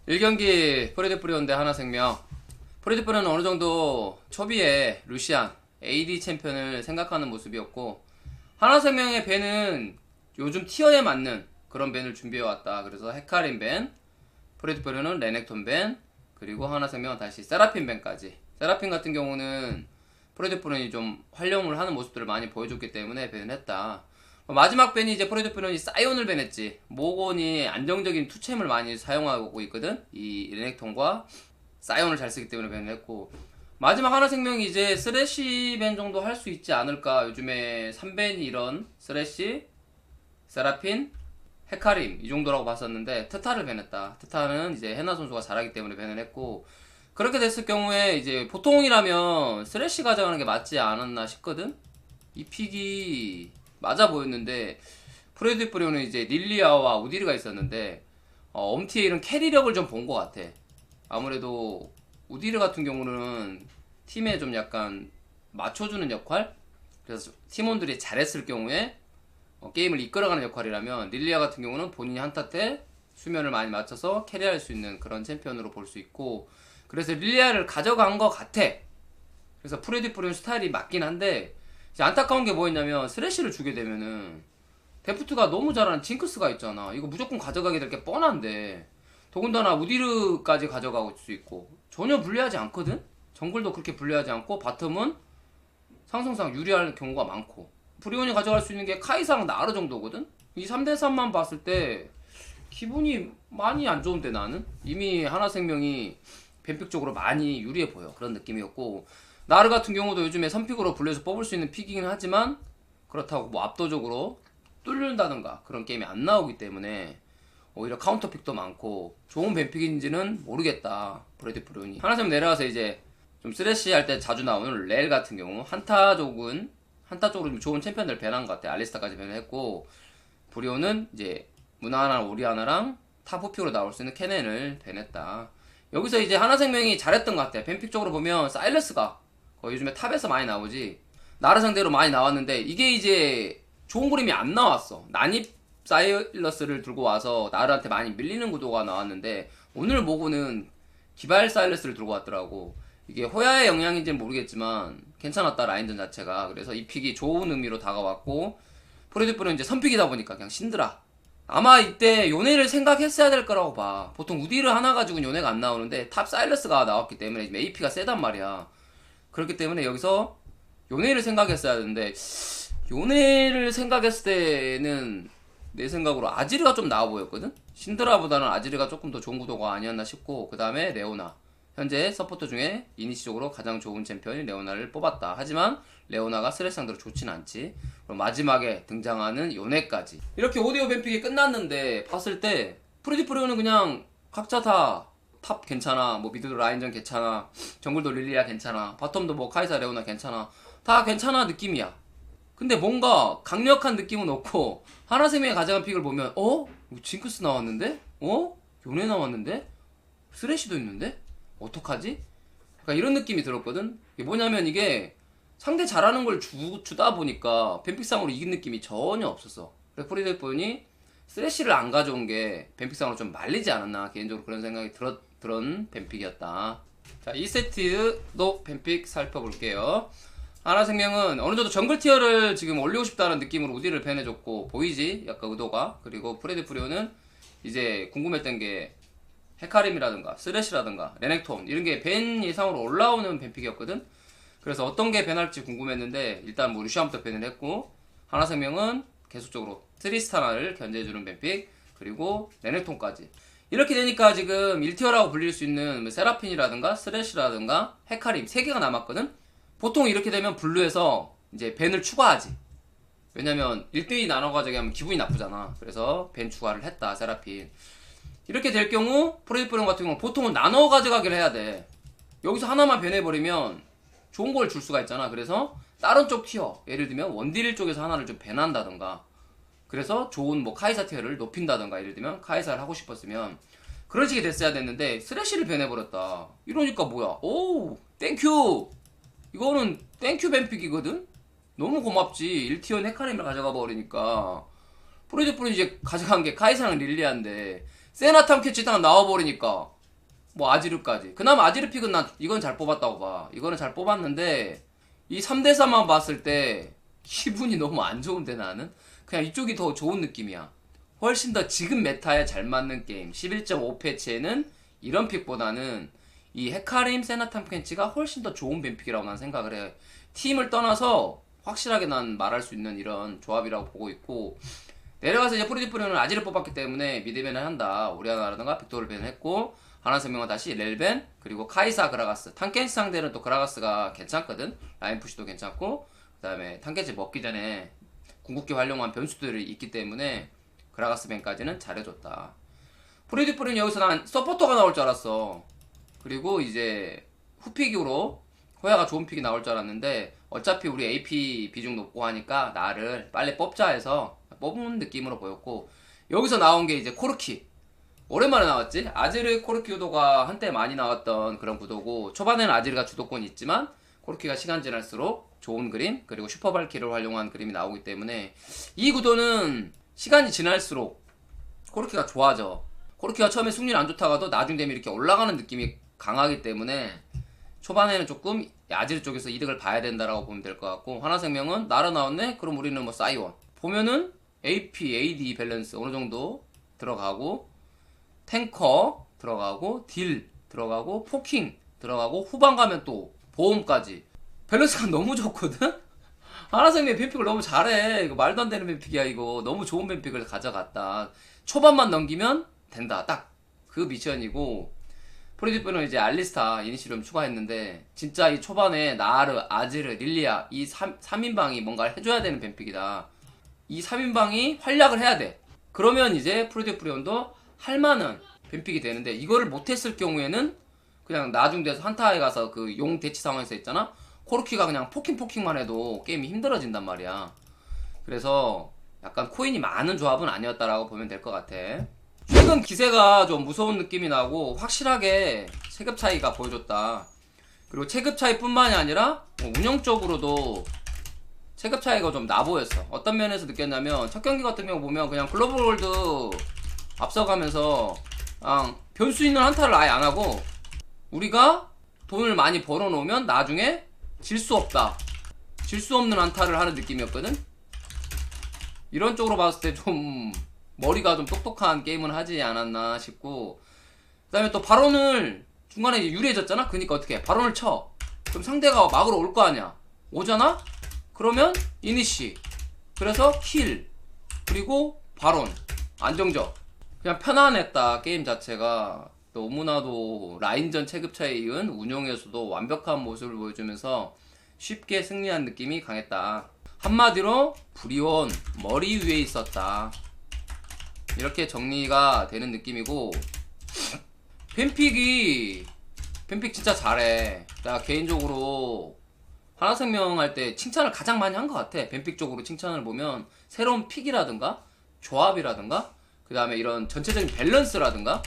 1경기 프레드 프리온 대 하나생명. 프레드 프리온은 어느정도 초비에 루시안 AD 챔피언을 생각하는 모습이었고, 하나생명의 밴은 요즘 티어에 맞는 그런 밴을 준비해왔다. 그래서 헤카림 밴, 프레드 프리온은 레넥톤 밴, 그리고 하나생명은 다시 세라핀 밴까지. 세라핀 같은 경우는 프레드 프리온이 좀 활용을 하는 모습들을 많이 보여줬기 때문에 밴을 했다. 마지막 밴이 이제 프레드 프리온이 사이온을 밴했지. 모곤이 안정적인 투챔을 많이 사용하고 있거든. 이 레넥톤과 사이온을 잘 쓰기 때문에 밴을 했고, 마지막 하나생명이 이제 스래시 밴 정도 할 수 있지 않을까. 요즘에 3밴이 이런 스래시, 세라핀, 헤카림 이 정도라고 봤었는데 트타를 밴했다. 트타는 이제 헤나 선수가 잘하기 때문에 밴을 했고, 그렇게 됐을 경우에 이제 보통이라면 스래시 가져가는 게 맞지 않았나 싶거든. 이 픽이 맞아 보였는데, 프레드 프리온은 이제 릴리아와 우디르가 있었는데 엄티에이는 캐리력을 좀 본 것 같아. 아무래도 우디르 같은 경우는 팀에 좀 약간 맞춰주는 역할? 그래서 팀원들이 잘했을 경우에 게임을 이끌어가는 역할이라면, 릴리아 같은 경우는 본인이 한타 때 수면을 많이 맞춰서 캐리할 수 있는 그런 챔피언으로 볼 수 있고, 그래서 릴리아를 가져간 것 같아. 그래서 프레드 프리온 스타일이 맞긴 한데, 이제 안타까운 게 뭐였냐면, 스래시를 주게 되면은 데프트가 너무 잘하는 징크스가 있잖아. 이거 무조건 가져가게 될 게 뻔한데, 더군다나 우디르까지 가져갈 수 있고 전혀 불리하지 않거든? 정글도 그렇게 불리하지 않고 바텀은 상성상 유리할 경우가 많고, 프리온이 가져갈 수 있는 게 카이사랑 나르 정도거든? 이 3대3만 봤을 때 기분이 많이 안 좋은데, 나는 이미 하나생명이 뱀픽 쪽으로 많이 유리해 보여. 그런 느낌이었고, 나르 같은 경우도 요즘에 선픽으로 분류해서 뽑을 수 있는 픽이긴 하지만, 그렇다고 뭐 압도적으로 뚫는다던가 그런 게임이 안 나오기 때문에 오히려 카운터 픽도 많고 좋은 뱀픽인지는 모르겠다. 브래드 프리온이 하나쯤 내려가서 이제 좀 쓰레쉬 할 때 자주 나오는 렐 같은 경우, 한타 쪽으로 좀 좋은 챔피언들 밴한 것 같아. 알리스타까지 밴했고, 브리온은 이제 무난한 오리아나랑 탑 호픽으로 나올 수 있는 케넨을 밴했다. 여기서 이제 하나생명이 잘했던 것 같아. 뱀픽 쪽으로 보면 사일러스가 거의 요즘에 탑에서 많이 나오지, 나르 상대로 많이 나왔는데, 이게 이제 좋은 그림이 안 나왔어. 난입 사일러스를 들고 와서 나르한테 많이 밀리는 구도가 나왔는데, 오늘 모고는 기발 사일러스를 들고 왔더라고. 이게 호야의 영향인지는 모르겠지만 괜찮았다, 라인전 자체가. 그래서 이 픽이 좋은 의미로 다가왔고, 프레드 프리온 이제 선픽이다 보니까 그냥 신드라. 아마 이때 요네를 생각했어야 될 거라고 봐. 보통 우디르 하나 가지고는 요네가 안 나오는데 탑 사일러스가 나왔기 때문에 지금 AP가 세단 말이야. 그렇기 때문에 여기서 요네를 생각했어야 되는데, 요네를 생각했을 때는 내 생각으로 아지르가 좀 나아 보였거든? 신드라보다는 아지르가 조금 더 좋은 구도가 아니었나 싶고, 그 다음에 레오나. 현재 서포터 중에 이니시적으로 가장 좋은 챔피언인 레오나를 뽑았다. 하지만 레오나가 스레스 상대로 좋진 않지. 그럼 마지막에 등장하는 요네까지. 이렇게 오디오 뱀픽이 끝났는데 봤을 때 프레디 프리온은 그냥 각자 다 탑 괜찮아, 뭐 미드 라인전 괜찮아, 정글도 릴리아 괜찮아, 바텀도 뭐 카이사 레오나 괜찮아, 다 괜찮아 느낌이야. 근데 뭔가 강력한 느낌은 없고, 하나생명이 가져간 픽을 보면 징크스 나왔는데? 요네 나왔는데? 쓰레쉬도 있는데? 어떡하지? 약간 이런 느낌이 들었거든? 이게 뭐냐면, 이게 상대 잘하는 걸 주다 보니까 뱀픽상으로 이긴 느낌이 전혀 없었어. 그래서 프리드 프리온이 쓰레쉬를 안 가져온 게 뱀픽상으로 좀 말리지 않았나, 개인적으로 그런 생각이 들은 뱀픽이었다. 자, 2세트도 뱀픽 살펴볼게요. 하나생명은 어느정도 정글 티어를 지금 올리고 싶다는 느낌으로 우디를 밴해줬고, 보이지? 약간 의도가. 그리고 프레드 프리온은 이제 궁금했던 게 헤카림이라든가 쓰레쉬라든가 레넥톤 이런 게 밴 예상으로 올라오는 뱀픽이었거든? 그래서 어떤 게 밴할지 궁금했는데, 일단 뭐 루시안부터 밴을 했고, 하나생명은 계속적으로 트리스타나를 견제해주는 뱀픽, 그리고 레넥톤까지. 이렇게 되니까 지금 1티어라고 불릴 수 있는 뭐 세라핀이라든가 쓰레쉬라든가 헤카림 3개가 남았거든? 보통 이렇게 되면 블루에서 이제 밴을 추가하지. 왜냐면 1대2 나눠가지고 하면 기분이 나쁘잖아. 그래서 밴 추가를 했다, 세라핀. 이렇게 될 경우 프레드 프리온 같은 경우는 보통은 나눠 가져가기를 해야 돼. 여기서 하나만 밴해버리면 좋은 걸 줄 수가 있잖아. 그래서 다른 쪽 티어, 예를 들면 원딜 쪽에서 하나를 좀 밴한다던가, 그래서 좋은 뭐 카이사 티어를 높인다던가, 예를 들면 카이사를 하고 싶었으면 그런 식이 됐어야 됐는데 스래쉬를 밴해버렸다. 이러니까 뭐야, 오 땡큐, 이거는 땡큐 뱀픽이거든? 너무 고맙지. 1티어 헤카림을 가져가 버리니까. 프레드 프리온 이제 가져간 게 카이사랑 릴리아인데 세나탐 캐치 딱 나와버리니까 뭐 아지르까지. 그나마 아지르 픽은 난 이건 잘 뽑았다고 봐. 이거는 잘 뽑았는데 이 3대4만 봤을 때 기분이 너무 안 좋은데 나는 그냥 이쪽이 더 좋은 느낌이야. 훨씬 더 지금 메타에 잘 맞는 게임. 11.5 패치에는 이런 픽보다는 이 헤카림 세나탐 켄치가 훨씬 더 좋은 뱀픽이라고 난 생각을 해. 팀을 떠나서 확실하게 난 말할 수 있는 이런 조합이라고 보고 있고, 내려가서 이제 프리디프리는 아지를 뽑았기 때문에 미드밴을 한다. 오리아나라든가 빅토르 밴을 했고, 하나생명은 다시 렐벤, 그리고 카이사 그라가스. 탕켄치 상대는 또 그라가스가 괜찮거든. 라인 푸시도 괜찮고, 그 다음에 탕켄치 먹기 전에 궁극기 활용한 변수들이 있기 때문에 그라가스 밴까지는 잘해줬다. 프리디프리는 여기서 난 서포터가 나올 줄 알았어. 그리고 이제 후픽으로 호야가 좋은 픽이 나올 줄 알았는데 어차피 우리 AP 비중 높고 하니까 나를 빨리 뽑자 해서 뽑은 느낌으로 보였고, 여기서 나온 게 이제 코르키. 오랜만에 나왔지? 아지르 코르키 구도가 한때 많이 나왔던 그런 구도고, 초반에는 아지르가 주도권이 있지만 코르키가 시간 지날수록 좋은 그림, 그리고 슈퍼발키를 활용한 그림이 나오기 때문에 이 구도는 시간이 지날수록 코르키가 좋아져. 코르키가 처음에 승률이 안 좋다가도 나중 되면 이렇게 올라가는 느낌이 강하기 때문에 초반에는 조금 아지르 쪽에서 이득을 봐야 된다라고 보면 될 것 같고, 하나생명은 나라 나왔네? 그럼 우리는 뭐 사이원 보면은 AP, AD 밸런스 어느 정도 들어가고, 탱커 들어가고, 딜 들어가고, 포킹 들어가고, 후반 가면 또 보험까지 밸런스가 너무 좋거든? 하나생명 뱀픽을 너무 잘해. 이거 말도 안 되는 뱀픽이야. 이거 너무 좋은 뱀픽을 가져갔다. 초반만 넘기면 된다. 딱 그 미션이고, 프리디프는 이제 알리스타 이니시름 추가했는데 진짜 이 초반에 나르, 아지르, 릴리아 이 3인방이 뭔가를 해줘야 되는 뱀픽이다. 이 3인방이 활약을 해야 돼. 그러면 이제 프리디프리온도 할만한 뱀픽이 되는데, 이거를 못했을 경우에는 그냥 나중 돼서 한타에 가서 그 용 대치 상황에서 있잖아? 코르키가 그냥 포킹만 해도 게임이 힘들어진단 말이야. 그래서 약간 코인이 많은 조합은 아니었다라고 보면 될 것 같아. 최근 기세가 좀 무서운 느낌이 나고 확실하게 체급 차이가 보여줬다. 그리고 체급 차이뿐만이 아니라 운영적으로도 체급 차이가 좀 나 보였어. 어떤 면에서 느꼈냐면 첫 경기 같은 경우 보면 그냥 글로벌 월드 앞서가면서 그냥 변수 있는 한타를 아예 안 하고 우리가 돈을 많이 벌어놓으면 나중에 질 수 없다, 질 수 없는 한타를 하는 느낌이었거든. 이런 쪽으로 봤을 때 좀 머리가 좀 똑똑한 게임은 하지 않았나 싶고, 그 다음에 또 바론을 중간에 이제 유리해졌잖아. 그니까 어떻게 해? 바론을 쳐. 그럼 상대가 막으러 올 거 아니야. 오잖아? 그러면 이니시, 그래서 킬, 그리고 바론 안정적. 그냥 편안했다. 게임 자체가 너무나도 라인전 체급 차이에 이은 운영에서도 완벽한 모습을 보여주면서 쉽게 승리한 느낌이 강했다. 한마디로 브리온 머리 위에 있었다, 이렇게 정리가 되는 느낌이고, 뱀픽 진짜 잘해. 나 개인적으로 하나생명 할 때 칭찬을 가장 많이 한 것 같아. 뱀픽 쪽으로 칭찬을 보면 새로운 픽이라든가 조합이라든가 그 다음에 이런 전체적인 밸런스라든가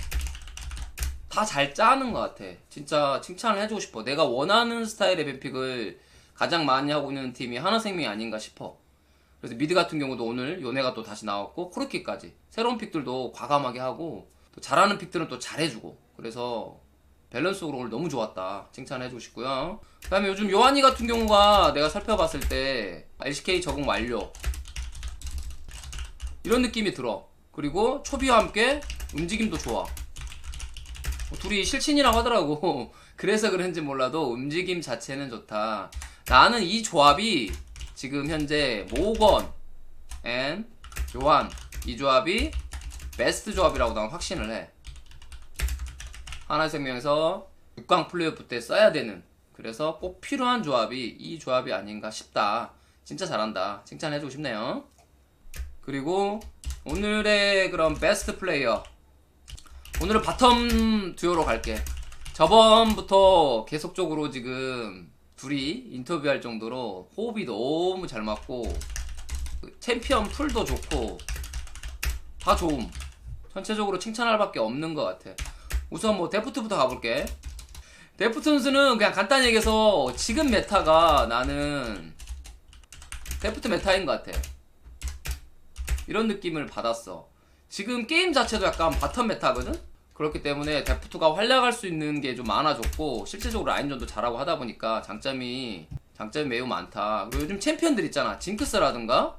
다 잘 짜는 것 같아. 진짜 칭찬을 해주고 싶어. 내가 원하는 스타일의 뱀픽을 가장 많이 하고 있는 팀이 하나생명이 아닌가 싶어. 그래서 미드 같은 경우도 오늘 요네가 또 다시 나왔고, 코르키까지 새로운 픽들도 과감하게 하고, 또 잘하는 픽들은 또 잘해주고, 그래서 밸런스적으로 오늘 너무 좋았다, 칭찬해주고 싶고요. 그 다음에 요즘 요한이 같은 경우가 내가 살펴봤을 때 LCK 적응 완료 이런 느낌이 들어. 그리고 초비와 함께 움직임도 좋아. 둘이 실친이라고 하더라고. 그래서 그런지 몰라도 움직임 자체는 좋다. 나는 이 조합이 지금 현재 모건 앤 요한, 이 조합이 베스트 조합이라고 난 확신을 해. 하나생명에서 6강 플레이오프 때 써야 되는, 그래서 꼭 필요한 조합이 이 조합이 아닌가 싶다. 진짜 잘한다, 칭찬해주고 싶네요. 그리고 오늘의 그런 베스트 플레이어, 오늘은 바텀 듀오로 갈게. 저번부터 계속적으로 지금 둘이 인터뷰할 정도로 호흡이 너무 잘 맞고, 챔피언 풀도 좋고 다 좋음. 전체적으로 칭찬할 밖에 없는 것 같아. 우선 뭐 데프트부터 가볼게. 데프트 선수는 그냥 간단히 얘기해서 지금 메타가 나는 데프트 메타인 것 같아. 이런 느낌을 받았어. 지금 게임 자체도 약간 바텀 메타거든? 그렇기 때문에 데프트가 활약할 수 있는 게 좀 많아졌고, 실제적으로 라인전도 잘하고 하다 보니까 장점이 매우 많다. 그리고 요즘 챔피언들 있잖아. 징크스라든가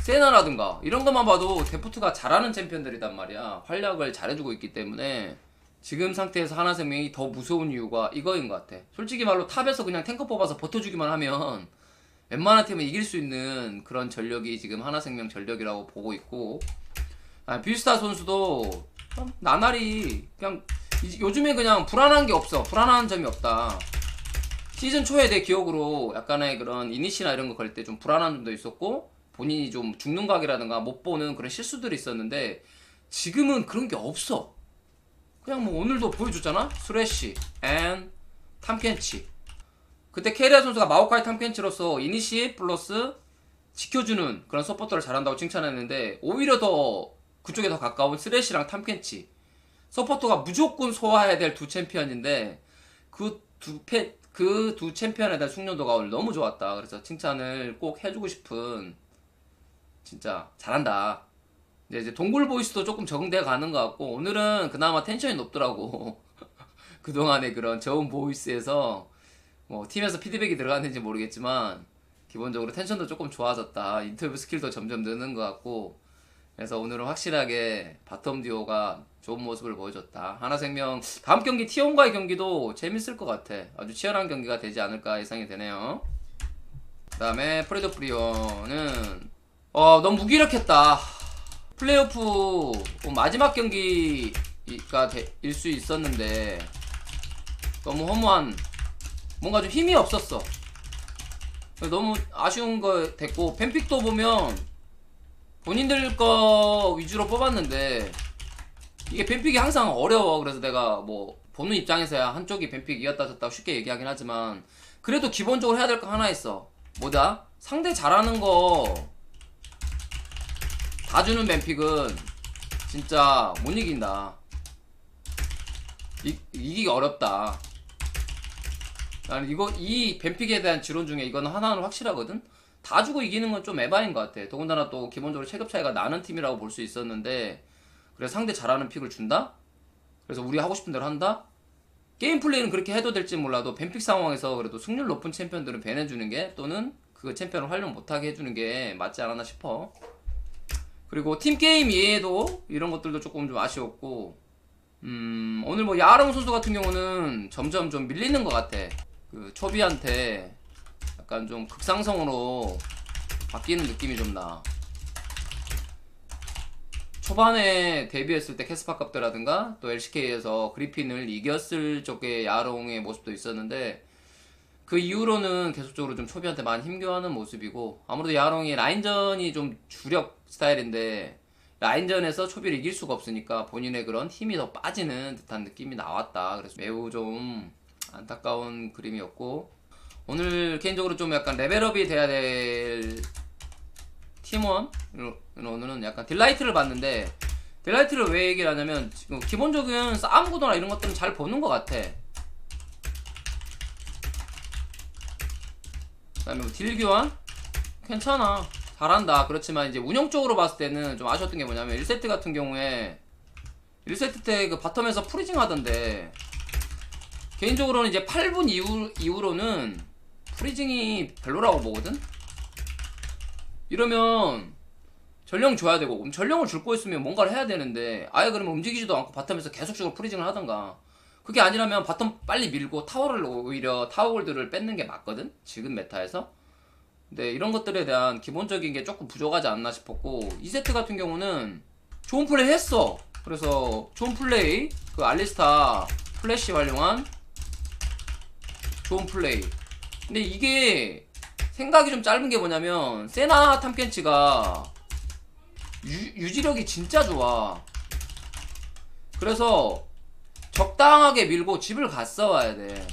세나라든가 이런 것만 봐도 데프트가 잘하는 챔피언들이단 말이야. 활약을 잘해주고 있기 때문에 지금 상태에서 하나생명이 더 무서운 이유가 이거인 것 같아. 솔직히 말로 탑에서 그냥 탱커 뽑아서 버텨주기만 하면 웬만한 팀은 이길 수 있는 그런 전력이 지금 하나생명 전력이라고 보고 있고, 뷰스타 선수도 나날이 그냥 요즘에 그냥 불안한 게 없어. 불안한 점이 없다. 시즌 초에 내 기억으로 약간의 그런 이니시나 이런 거 걸 때 좀 불안한 점도 있었고, 본인이 좀 죽는 각이라든가 못 보는 그런 실수들이 있었는데, 지금은 그런 게 없어. 그냥 뭐 오늘도 보여줬잖아? 스레쉬 앤 탐켄치. 그때 캐리아 선수가 마오카이 탐켄치로서 이니시 플러스 지켜주는 그런 서포터를 잘한다고 칭찬했는데, 오히려 더 그쪽에 더 가까운 스레쉬랑 탐켄치 서포터가 무조건 소화해야 될 두 챔피언인데, 그 두 챔피언에 대한 숙련도가 오늘 너무 좋았다. 그래서 칭찬을 꼭 해주고 싶은, 진짜 잘한다. 이제 동굴 보이스도 조금 적응돼 가는 것 같고, 오늘은 그나마 텐션이 높더라고. 그동안의 그런 저음 보이스에서 뭐 팀에서 피드백이 들어갔는지 모르겠지만 기본적으로 텐션도 조금 좋아졌다. 인터뷰 스킬도 점점 느는 것 같고, 그래서 오늘은 확실하게 바텀 듀오가 좋은 모습을 보여줬다. 하나생명 다음 경기 T1과의 경기도 재밌을 것 같아. 아주 치열한 경기가 되지 않을까 예상이 되네요. 그 다음에 프레드 프리오는 너무 무기력했다. 플레이오프 마지막 경기가 일 수 있었는데 너무 허무한, 뭔가 좀 힘이 없었어. 너무 아쉬운 거 됐고, 뱀픽도 보면 본인들 거 위주로 뽑았는데 이게 뱀픽이 항상 어려워. 그래서 내가 뭐 보는 입장에서야 한쪽이 뱀픽 이었다 졌다 쉽게 얘기하긴 하지만, 그래도 기본적으로 해야 될 거 하나 있어. 뭐다? 상대 잘하는 거 다 주는 뱀픽은 진짜 못 이긴다. 이기기 어렵다. 나는 이 뱀픽에 대한 지론 중에 이거는 하나는 확실하거든? 다 주고 이기는 건 좀 에바인 것 같아. 더군다나 또 기본적으로 체급 차이가 나는 팀이라고 볼 수 있었는데, 그래서 상대 잘하는 픽을 준다? 그래서 우리 하고 싶은 대로 한다? 게임 플레이는 그렇게 해도 될지 몰라도 뱀픽 상황에서 그래도 승률 높은 챔피언들은 밴해주는 게, 또는 그 챔피언을 활용 못하게 해주는 게 맞지 않았나 싶어. 그리고 팀게임 이외에도 이런 것들도 조금 좀 아쉬웠고, 오늘 뭐 야롱 선수 같은 경우는 점점 좀 밀리는 것 같아. 그 초비한테 약간 좀 극상성으로 바뀌는 느낌이 좀 나. 초반에 데뷔했을 때 캐스파 컵대라든가 또 LCK에서 그리핀을 이겼을 적의 야롱의 모습도 있었는데, 그 이후로는 계속적으로 좀 초비한테 많이 힘겨워하는 모습이고, 아무래도 야롱이 라인전이 좀 주력 스타일인데 라인전에서 초비를 이길 수가 없으니까 본인의 그런 힘이 더 빠지는 듯한 느낌이 나왔다. 그래서 매우 좀 안타까운 그림이었고, 오늘 개인적으로 좀 약간 레벨업이 돼야 될 팀원, 오늘은 약간 딜라이트를 봤는데, 딜라이트를 왜 얘기를 하냐면 기본적인 싸움 구도나 이런 것들은 잘 보는 것 같아. 그 다음에 뭐 딜 교환? 괜찮아. 잘한다. 그렇지만 이제 운영적으로 봤을 때는 좀 아쉬웠던 게 뭐냐면, 1세트 같은 경우에 1세트 때 그 바텀에서 프리징 하던데, 개인적으로는 이제 8분 이후로는 프리징이 별로라고 보거든? 이러면 전령 줘야 되고, 그럼 전령을 줄 거 있으면 뭔가를 해야 되는데, 아예 그러면 움직이지도 않고 바텀에서 계속적으로 프리징을 하던가. 그게 아니라면 바텀 빨리 밀고 타워를, 오히려 타워골드를 뺏는 게 맞거든? 지금 메타에서. 근데 이런 것들에 대한 기본적인 게 조금 부족하지 않나 싶었고, 2세트 같은 경우는 좋은 플레이 했어. 그래서 좋은 플레이, 그 알리스타 플래시 활용한 좋은 플레이. 근데 이게 생각이 좀 짧은 게 뭐냐면, 세나 탐켄치가 유지력이 진짜 좋아. 그래서 적당하게 밀고 집을 갔어 와야 돼.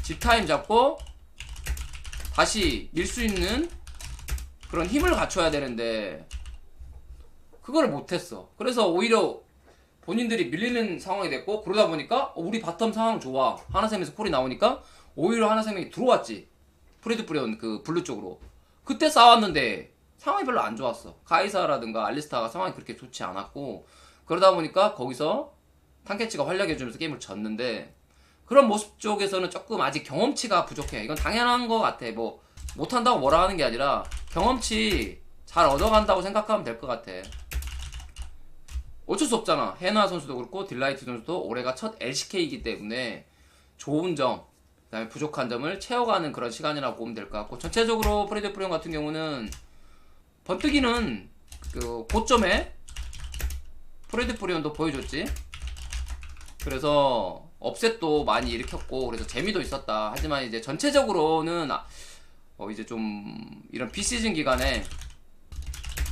집 타임 잡고 다시 밀 수 있는 그런 힘을 갖춰야 되는데 그걸 못했어. 그래서 오히려 본인들이 밀리는 상황이 됐고, 그러다 보니까 우리 바텀 상황 좋아, 하나생명에서 콜이 나오니까 오히려 하나생명이 들어왔지. 프레드 프리온 그 블루 쪽으로. 그때 싸웠는데 상황이 별로 안 좋았어. 카이사라든가 알리스타가 상황이 그렇게 좋지 않았고, 그러다 보니까 거기서 탐캐치가 활약해주면서 게임을 졌는데, 그런 모습 쪽에서는 조금 아직 경험치가 부족해. 이건 당연한 것 같아. 뭐 못한다고 뭐라 하는 게 아니라 경험치 잘 얻어간다고 생각하면 될 것 같아. 어쩔 수 없잖아. 해나 선수도 그렇고 딜라이트 선수도 올해가 첫 LCK이기 때문에 좋은 점, 그다음에 부족한 점을 채워가는 그런 시간이라고 보면 될 것 같고, 전체적으로 프레드 프리온 같은 경우는 번뜩이는 그 고점에 프레드 프리온도 보여줬지. 그래서 업셋도 많이 일으켰고, 그래서 재미도 있었다. 하지만 이제 전체적으로는 이제 좀 이런 비시즌 기간에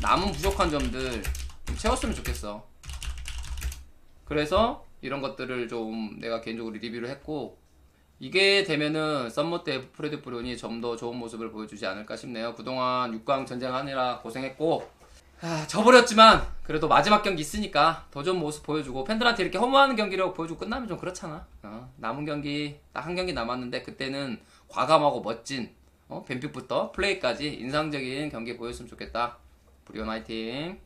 남은 부족한 점들 좀 채웠으면 좋겠어. 그래서 이런 것들을 좀 내가 개인적으로 리뷰를 했고, 이게 되면은 썸머 때 프레드 프리온이 좀 더 좋은 모습을 보여주지 않을까 싶네요. 그동안 6강 전쟁하느라 고생했고, 져버렸지만 그래도 마지막 경기 있으니까 더 좋은 모습 보여주고, 팬들한테 이렇게 허무하는 경기력 보여주고 끝나면 좀 그렇잖아. 남은 경기 딱 한 경기 남았는데 그때는 과감하고 멋진 뱀픽부터 플레이까지 인상적인 경기 보였으면 좋겠다. 프리온 화이팅.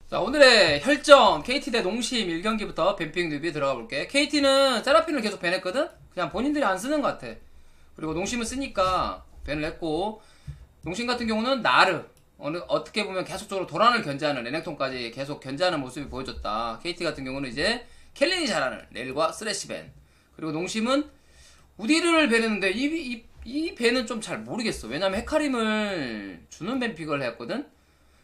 자, 오늘의 혈전 KT 대 농심 1경기부터 뱀픽 리뷰 들어가 볼게. KT는 세라핀을 계속 밴했거든? 그냥 본인들이 안 쓰는 것 같아. 그리고 농심은 쓰니까 밴을 했고, 농심 같은 경우는 나르, 어떻게 보면 계속적으로 도란을 견제하는, 레넥톤까지 계속 견제하는 모습이 보여줬다. KT 같은 경우는 이제 켈린이 잘하는 렐과 스래시 밴. 그리고 농심은 우디를 밴했는데 이 밴은 좀 잘 모르겠어. 왜냐면 헤카림을 주는 밴픽을 했거든?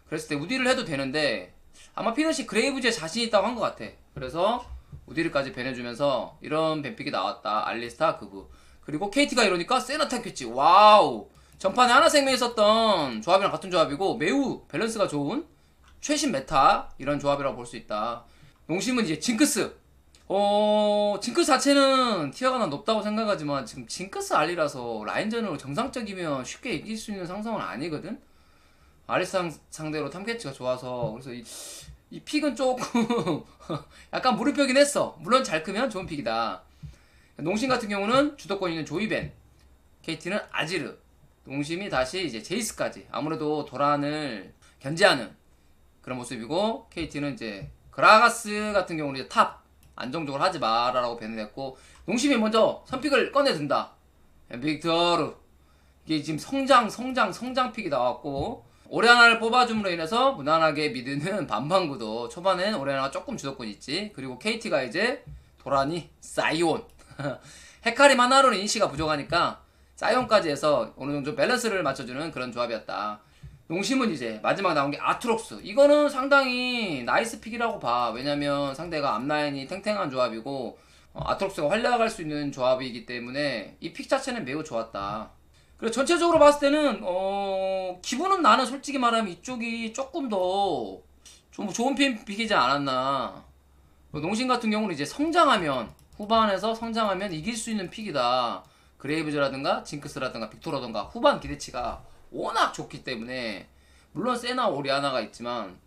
그랬을 때 우디를 해도 되는데 아마 피너시 그레이브즈에 자신이 있다고 한 것 같아. 그래서 우디르까지 밴해주면서 이런 밴픽이 나왔다. 알리스타 그브. 그리고 KT가 이러니까 세나 탐캐치. 와우. 전판에 하나생명에 썼던 조합이랑 같은 조합이고 매우 밸런스가 좋은 최신 메타 이런 조합이라고 볼 수 있다. 농심은 이제 징크스. 징크스 자체는 티어가 난 높다고 생각하지만 지금 징크스 알리라서 라인전으로 정상적이면 쉽게 이길 수 있는 상성은 아니거든. 아리스 상대로 탐캐치가 좋아서. 그래서 이 픽은 조금 약간 무릎벽이긴 했어. 물론 잘 크면 좋은 픽이다. 농심 같은 경우는 주도권 있는 조이벤, KT는 아지르, 농심이 다시 이제 제이스까지 아무래도 도란을 견제하는 그런 모습이고, KT는 이제 그라가스 같은 경우는 이제 탑 안정적으로 하지 마라라고 밴을 했고, 농심이 먼저 선픽을 꺼내든다. 빅토르. 이게 지금 성장 픽이 나왔고, 오레아나를 뽑아줌으로 인해서 무난하게 미드는 반반구도. 초반엔 오레아나가 조금 주도권 있지. 그리고 KT가 이제 도란이 사이온. 헤카림 하나로는 인시가 부족하니까 사이온까지 해서 어느 정도 밸런스를 맞춰주는 그런 조합이었다. 농심은 이제 마지막 나온 게 아트록스. 이거는 상당히 나이스 픽이라고 봐. 왜냐면 상대가 앞라인이 탱탱한 조합이고 아트록스가 활약할 수 있는 조합이기 때문에 이 픽 자체는 매우 좋았다. 그리고 전체적으로 봤을 때는 기분은 나는 솔직히 말하면 이쪽이 조금 더 좀 좋은 픽이지 않았나. 농심 같은 경우는 이제 성장하면, 후반에서 성장하면 이길 수 있는 픽이다. 그레이브즈라든가 징크스라든가 빅토라든가 후반 기대치가 워낙 좋기 때문에, 물론 세나 오리아나가 있지만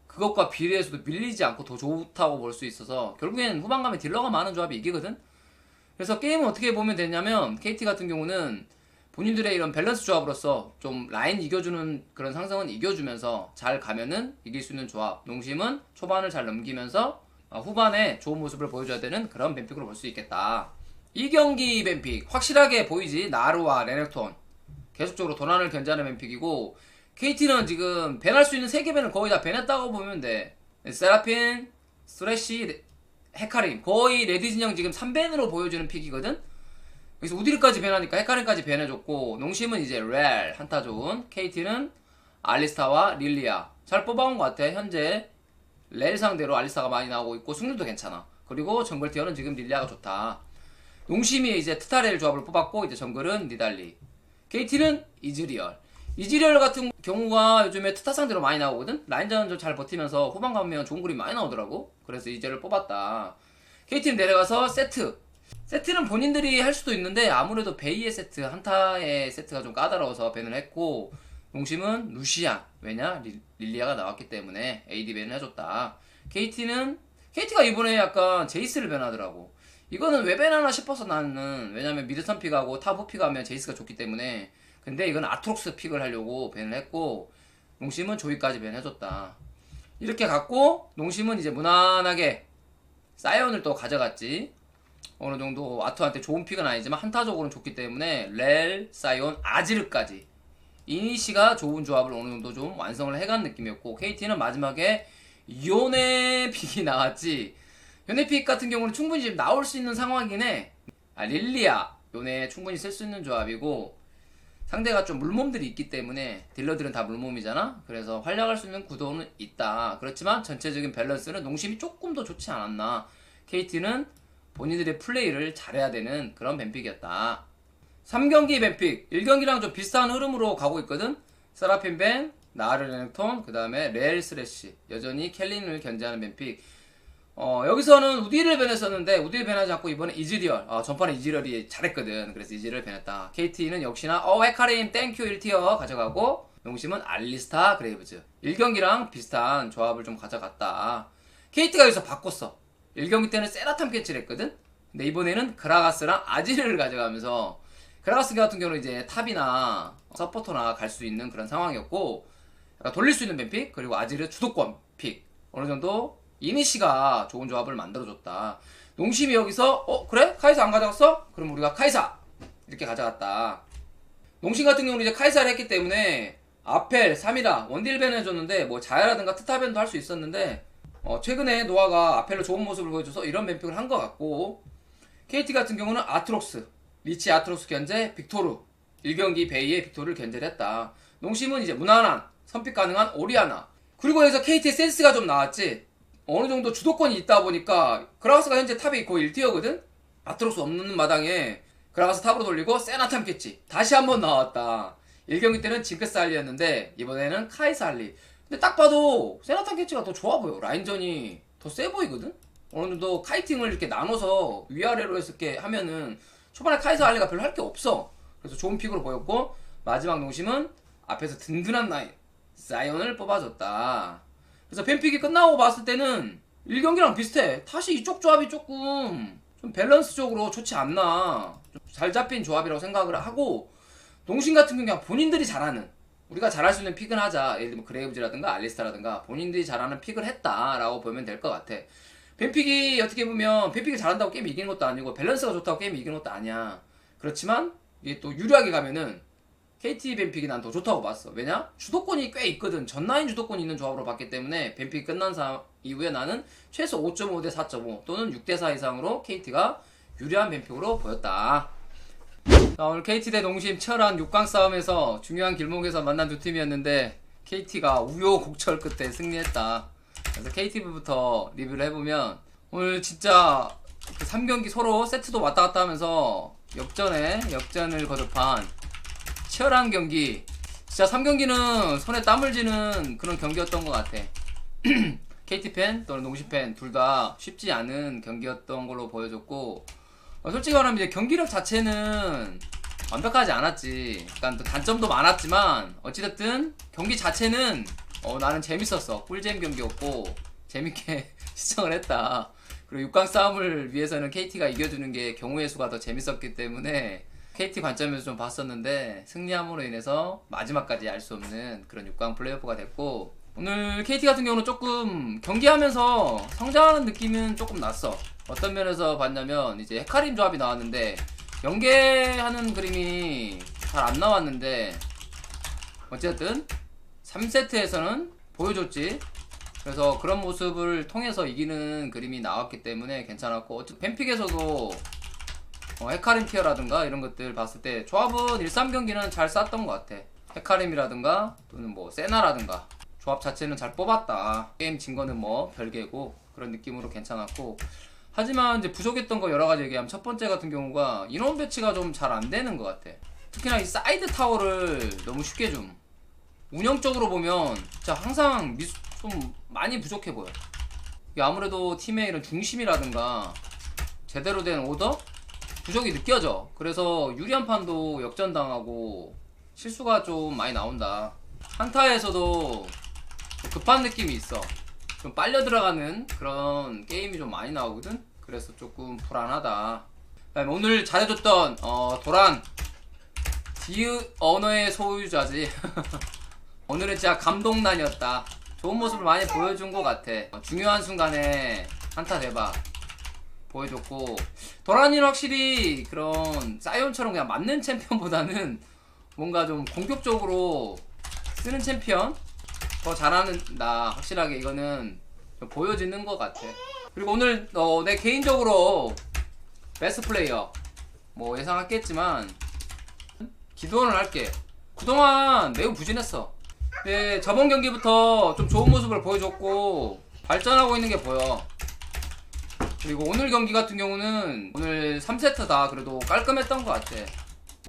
그것과 비례해서도 밀리지 않고 더 좋다고 볼 수 있어서 결국엔 후반 가면 딜러가 많은 조합이 이기거든. 그래서 게임은 어떻게 보면 되냐면, KT 같은 경우는 본인들의 이런 밸런스 조합으로서 좀 라인 이겨주는 그런 상성은 이겨주면서 잘 가면은 이길 수 있는 조합. 농심은 초반을 잘 넘기면서 후반에 좋은 모습을 보여줘야 되는 그런 뱀픽으로 볼 수 있겠다. 이 경기 뱀픽 확실하게 보이지. 나루와 레넥톤 계속적으로 도난을 견제하는 뱀픽이고, KT는 지금 밴할 수 있는 3개 밴을 거의 다 밴했다고 보면 돼. 세라핀, 스레시, 헤카림 거의 레드 진영 지금 3밴으로 보여주는 픽이거든. 그래서 우디르까지 밴하니까 헤카림까지 밴해줬고, 농심은 이제 렐 한타 좋은, KT는 알리스타와 릴리아 잘 뽑아온 것 같아. 현재 렐 상대로 알리스타가 많이 나오고 있고 승률도 괜찮아. 그리고 정글 티어는 지금 릴리아가 좋다. 농심이 이제 트타렐 조합을 뽑았고, 이제 정글은 니달리. KT는 이즈리얼 같은 경우가 요즘에 트타 상대로 많이 나오거든. 라인전 좀 잘 버티면서 후반 가면 좋은 그림 많이 나오더라고. 그래서 이즈를 뽑았다. KT는 내려가서 세트는 본인들이 할 수도 있는데 아무래도 베이의 세트, 한타의 세트가 좀 까다로워서 밴을 했고, 농심은 루시안. 왜냐? 릴리아가 나왔기 때문에 AD 밴을 해줬다. KT가 이번에 약간 제이스를 밴하더라고. 이거는 왜 밴하나 싶어서 나는. 왜냐면 미드 선픽하고 탑 후픽하면 제이스가 좋기 때문에. 근데 이건 아트록스 픽을 하려고 밴을 했고, 농심은 조이까지 밴해줬다. 이렇게 갖고 농심은 이제 무난하게 사이온을 또 가져갔지. 어느 정도 아투한테 좋은 픽은 아니지만 한타적으로는 좋기 때문에 렐, 사이온, 아지르까지 이니시가 좋은 조합을 어느 정도 좀 완성을 해간 느낌이었고, KT는 마지막에 요네 픽이 나왔지. 요네 픽 같은 경우는 충분히 지금 나올 수 있는 상황이긴 해. 릴리아, 요네 충분히 쓸 수 있는 조합이고, 상대가 좀 물몸들이 있기 때문에 딜러들은 다 물몸이잖아. 그래서 활약할 수 있는 구도는 있다. 그렇지만 전체적인 밸런스는 농심이 조금 더 좋지 않았나. KT는 본인들의 플레이를 잘해야 되는 그런 뱀픽이었다. 3경기 뱀픽 1경기랑 좀 비슷한 흐름으로 가고 있거든. 세라핀 벤, 나르 레넥톤, 그 다음에 레일 스래시, 여전히 켈린을 견제하는 뱀픽. 여기서는 우디를 밴했었는데 우디를 밴하지 않고 이번에 이즈리얼, 전판에 이즈리얼이 잘했거든. 그래서 이즈리얼 밴했다. KT는 역시나 헤카림 땡큐 1티어 가져가고, 농심은 알리스타 그레이브즈 1경기랑 비슷한 조합을 좀 가져갔다. KT가 여기서 바꿨어. 1경기 때는 세라탐 캐치를 했거든. 근데 이번에는 그라가스랑 아지르를 가져가면서, 그라가스 같은 경우는 이제 탑이나 서포터나 갈 수 있는 그런 상황이었고, 약간 돌릴 수 있는 뱀픽, 그리고 아지르 주도권 픽, 어느 정도 이니시가 좋은 조합을 만들어줬다. 농심이 여기서 그래? 카이사 안 가져갔어? 그럼 우리가 카이사 이렇게 가져갔다. 농심 같은 경우는 이제 카이사를 했기 때문에 아펠, 3이라 원딜밴 해줬는데 뭐 자야라든가 트타밴도 할 수 있었는데, 최근에 노아가 아펠로 좋은 모습을 보여줘서 이런 뱀픽을 한 것 같고, KT 같은 경우는 아트록스, 리치 아트록스 견제, 빅토르 1경기 베이의 빅토르를 견제를 했다. 농심은 이제 무난한 선픽 가능한 오리아나, 그리고 여기서 KT의 센스가 좀 나왔지. 어느 정도 주도권이 있다 보니까 그라가스가 현재 탑이 거의 1티어거든? 아트록스 없는 마당에 그라가스 탑으로 돌리고 세나탐 깼지. 다시 한번 나왔다. 1경기 때는 징크스 알리였는데 이번에는 카이사 알리. 근데 딱 봐도 세나탐 깼지가 더 좋아 보여. 라인전이 더 세 보이거든? 어느 정도 카이팅을 이렇게 나눠서 위아래로 해서 이렇게 하면은 초반에 카이사 알리가 별로 할 게 없어. 그래서 좋은 픽으로 보였고, 마지막 농심은 앞에서 든든한 라인 사이온을 뽑아줬다. 그래서 뱀픽이 끝나고 봤을 때는 1경기랑 비슷해. 다시 이쪽 조합이 조금 좀 밸런스적으로 좋지 않나, 좀 잘 잡힌 조합이라고 생각을 하고, 농심 같은 경우는 그냥 본인들이 잘하는, 우리가 잘할 수 있는 픽은 하자. 예를 들면 그레이브즈라든가 알리스타라든가 본인들이 잘하는 픽을 했다라고 보면 될 것 같아. 뱀픽이 어떻게 보면 뱀픽이 잘한다고 게임이 이기는 것도 아니고 밸런스가 좋다고 게임이 이기는 것도 아니야. 그렇지만 이게 또 유리하게 가면은 KT 뱀픽이 난 더 좋다고 봤어. 왜냐? 주도권이 꽤 있거든. 전라인 주도권이 있는 조합으로 봤기 때문에 뱀픽이 끝난 이후에 나는 최소 5.5 대 4.5 또는 6 대 4 이상으로 KT가 유리한 뱀픽으로 보였다. 자, 오늘 KT 대 농심 치열한 6강 싸움에서 중요한 길목에서 만난 두 팀이었는데 KT가 우여곡절 끝에 승리했다. 그래서 KT부터 리뷰를 해보면, 오늘 진짜 3경기 서로 세트도 왔다 갔다 하면서 역전을 거듭한 치열한 경기. 진짜 3경기는 손에 땀을 쥐는 그런 경기였던 것 같아. KT팬 또는 농심팬 둘 다 쉽지 않은 경기였던 걸로 보여줬고, 솔직히 말하면 이제 경기력 자체는 완벽하지 않았지. 약간 또 단점도 많았지만 어찌됐든 경기 자체는 나는 재밌었어. 꿀잼 경기였고 재밌게 시청을 했다. 그리고 6강 싸움을 위해서는 KT가 이겨주는 게 경우의 수가 더 재밌었기 때문에 KT 관점에서 좀 봤었는데, 승리함으로 인해서 마지막까지 알 수 없는 그런 6강 플레이오프가 됐고, 오늘 KT 같은 경우는 조금 경기하면서 성장하는 느낌은 조금 났어. 어떤 면에서 봤냐면, 이제 헤카림 조합이 나왔는데 연계하는 그림이 잘 안 나왔는데 어쨌든 3세트에서는 보여줬지. 그래서 그런 모습을 통해서 이기는 그림이 나왔기 때문에 괜찮았고, 뱀픽에서도 헤카림 티어라든가 이런 것들 봤을 때 조합은 1-3경기는 잘 쌌던 것 같아. 헤카림이라든가 또는 뭐 세나라든가 조합 자체는 잘 뽑았다. 게임 진 거는 뭐 별개고, 그런 느낌으로 괜찮았고, 하지만 이제 부족했던 거 여러 가지 얘기하면, 첫 번째 같은 경우가 인원 배치가 좀 잘 안 되는 것 같아. 특히나 이 사이드 타워를 너무 쉽게 좀, 운영적으로 보면 진짜 항상 좀 많이 부족해 보여. 이게 아무래도 팀의 이런 중심이라든가 제대로 된 오더? 부족이 느껴져. 그래서 유리한 판도 역전당하고 실수가 좀 많이 나온다. 한타에서도 급한 느낌이 있어. 좀 빨려 들어가는 그런 게임이 좀 많이 나오거든. 그래서 조금 불안하다. 그다음에 오늘 잘해줬던 도란 디어 언어의 소유자지. 오늘은 진짜 감동난이었다. 좋은 모습을 많이 보여준 것 같아. 중요한 순간에 한타 대박 보여줬고, 도란이는 확실히 그런 사이온처럼 그냥 맞는 챔피언보다는 뭔가 좀 공격적으로 쓰는 챔피언 더 잘하는다. 확실하게 이거는 좀 보여지는 것 같아. 그리고 오늘 내 개인적으로 베스트 플레이어 뭐 예상했겠지만 기도원을 할게. 그동안 매우 부진했어. 근데 저번 경기부터 좀 좋은 모습을 보여줬고 발전하고 있는 게 보여. 그리고 오늘 경기 같은 경우는 오늘 3세트다 그래도 깔끔했던 것 같아.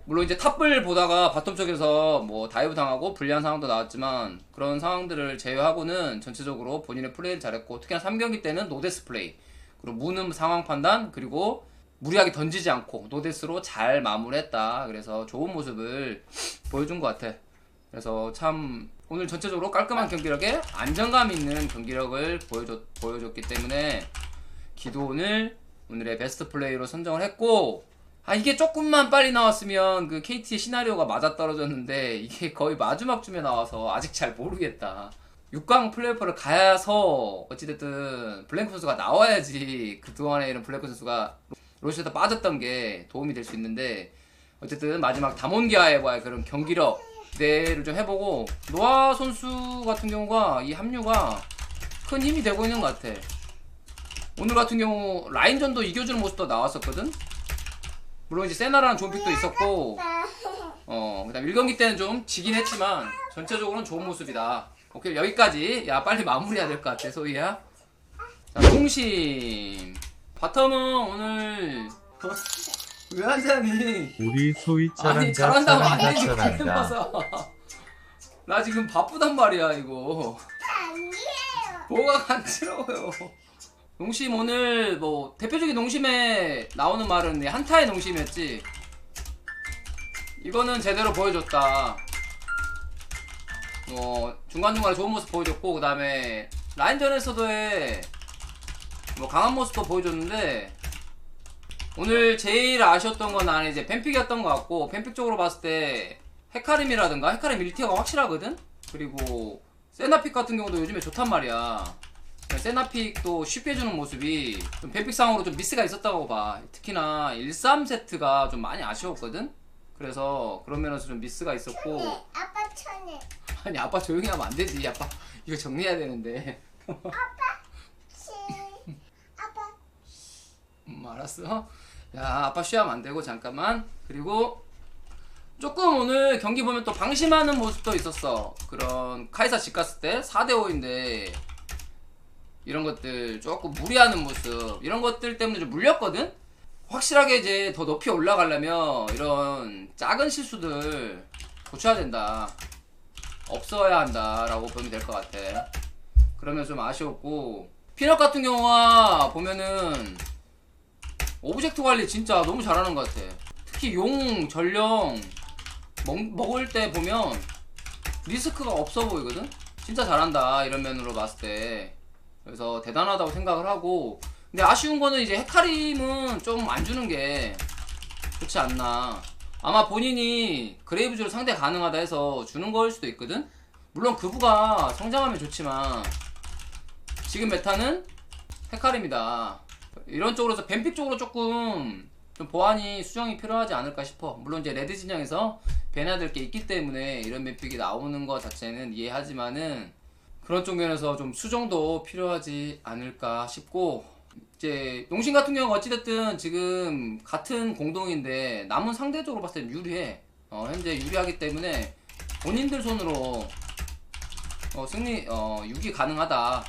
물론 이제 탑을 보다가 바텀 쪽에서 뭐 다이브 당하고 불리한 상황도 나왔지만 그런 상황들을 제외하고는 전체적으로 본인의 플레이를 잘했고, 특히나 3경기 때는 노데스 플레이, 그리고 무는 상황 판단, 그리고 무리하게 던지지 않고 노데스로 잘 마무리했다. 그래서 좋은 모습을 보여준 것 같아. 그래서 참 오늘 전체적으로 깔끔한 경기력에 안정감 있는 경기력을 보여줬기 때문에 기도원을 오늘의 베스트 플레이로 선정을 했고, 이게 조금만 빨리 나왔으면 그 KT의 시나리오가 맞아떨어졌는데 이게 거의 마지막쯤에 나와서 아직 잘 모르겠다. 6강 플레이오프를 가서 어찌됐든 블랭크 선수가 나와야지 그동안에 이런 블랭크 선수가 로시에다 빠졌던 게 도움이 될 수 있는데, 어쨌든 마지막 담원기아의 그런 경기력 기대를 좀 해보고, 노아 선수 같은 경우가 이 합류가 큰 힘이 되고 있는 것 같아. 오늘 같은 경우 라인전도 이겨주는 모습도 나왔었거든. 물론 이제 세나라는 좋은 픽도 있었고, 그다음 1경기 때는 좀 지긴 했지만 전체적으로는 좋은 모습이다. 오케이, 여기까지. 야, 빨리 마무리해야 될 것 같아, 소희야. 자, 동심. 바텀은 오늘 왜 하자니? 우리 소희 아니, 잘한다 잘한다고 안 되지. 잘한다 기분 잘한다. 봐서. 나 지금 바쁘단 말이야, 이거. 뭐가 간지러워요. 농심 오늘 뭐 대표적인 농심에 나오는 말은 한타의 농심이었지. 이거는 제대로 보여줬다. 중간중간에 좋은 모습 보여줬고, 그 다음에 라인전에서도의 뭐 강한 모습도 보여줬는데, 오늘 제일 아쉬웠던 건 나는 이제 뱀픽이었던 것 같고, 뱀픽 쪽으로 봤을 때 헤카림이라든가 헤카림 1티어가 확실하거든? 그리고 세나픽 같은 경우도 요즘에 좋단 말이야. 세나픽도 쉽게 해주는 모습이 좀 뱀픽상으로 좀 미스가 있었다고 봐. 특히나 1-3세트가 좀 많이 아쉬웠거든? 그래서 그런 면에서 좀 미스가 있었고. 아빠 천에. 아니, 아빠 조용히 하면 안 되지. 아빠 이거 정리해야 되는데. 아빠 알았어. 야, 아빠 쉬하면 안 되고 잠깐만. 그리고 조금 오늘 경기 보면 또 방심하는 모습도 있었어. 그런 카이사 집 갔을 때 4대5인데 이런 것들 조금 무리하는 모습, 이런 것들 때문에 좀 물렸거든? 확실하게 이제 더 높이 올라가려면 이런 작은 실수들 고쳐야 된다. 없어야 한다라고 보면 될 것 같아. 그러면 좀 아쉬웠고, 피넛 같은 경우가 보면은 오브젝트 관리 진짜 너무 잘하는 것 같아. 특히 용, 전령 먹을 때 보면 리스크가 없어 보이거든? 진짜 잘한다, 이런 면으로 봤을 때. 그래서 대단하다고 생각을 하고, 근데 아쉬운 거는 이제 헤카림은 좀 안 주는 게 좋지 않나. 아마 본인이 그레이브즈로 상대 가능하다 해서 주는 거일 수도 있거든? 물론 그부가 성장하면 좋지만 지금 메타는 헤카림이다. 이런 쪽으로서 뱀픽 쪽으로 조금 좀 보완이, 수정이 필요하지 않을까 싶어. 물론 이제 레드 진영에서 변해야 될 게 있기 때문에 이런 뱀픽이 나오는 것 자체는 이해하지만은 그런 쪽 면에서 좀 수정도 필요하지 않을까 싶고, 이제 농심 같은 경우가 어찌됐든 지금 같은 공동인데 남은 상대적으로 봤을 땐 유리해. 현재 유리하기 때문에 본인들 손으로 승리 6위 가능하다.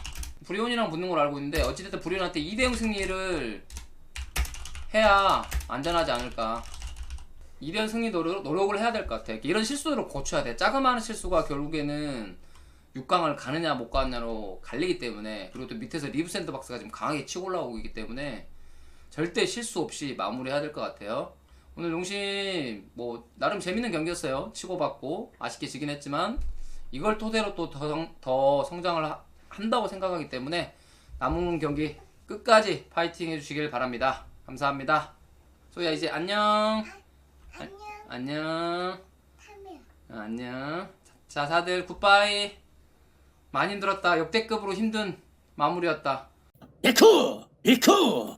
브리온이랑 붙는 걸 알고 있는데 어찌됐든 브리온한테 2대0 승리를 해야 안전하지 않을까. 2대0 승리 노력을 해야 될 것 같아. 이런 실수를 고쳐야 돼. 자그마한 실수가 결국에는 6강을 가느냐 못 가느냐로 갈리기 때문에, 그리고 또 밑에서 리브 샌드박스가 지금 강하게 치고 올라오고 있기 때문에 절대 실수 없이 마무리해야 될 것 같아요. 오늘 농심 뭐 나름 재밌는 경기였어요. 치고받고 아쉽게 지긴 했지만 이걸 토대로 또 더 성장을 한다고 생각하기 때문에 남은 경기 끝까지 파이팅 해주시길 바랍니다. 감사합니다. 소희야, 이제 안녕. 안녕. 안녕. 타면. 안녕. 자, 다들 굿바이. 많이 힘들었다. 역대급으로 힘든 마무리였다. 이쿠! 이쿠!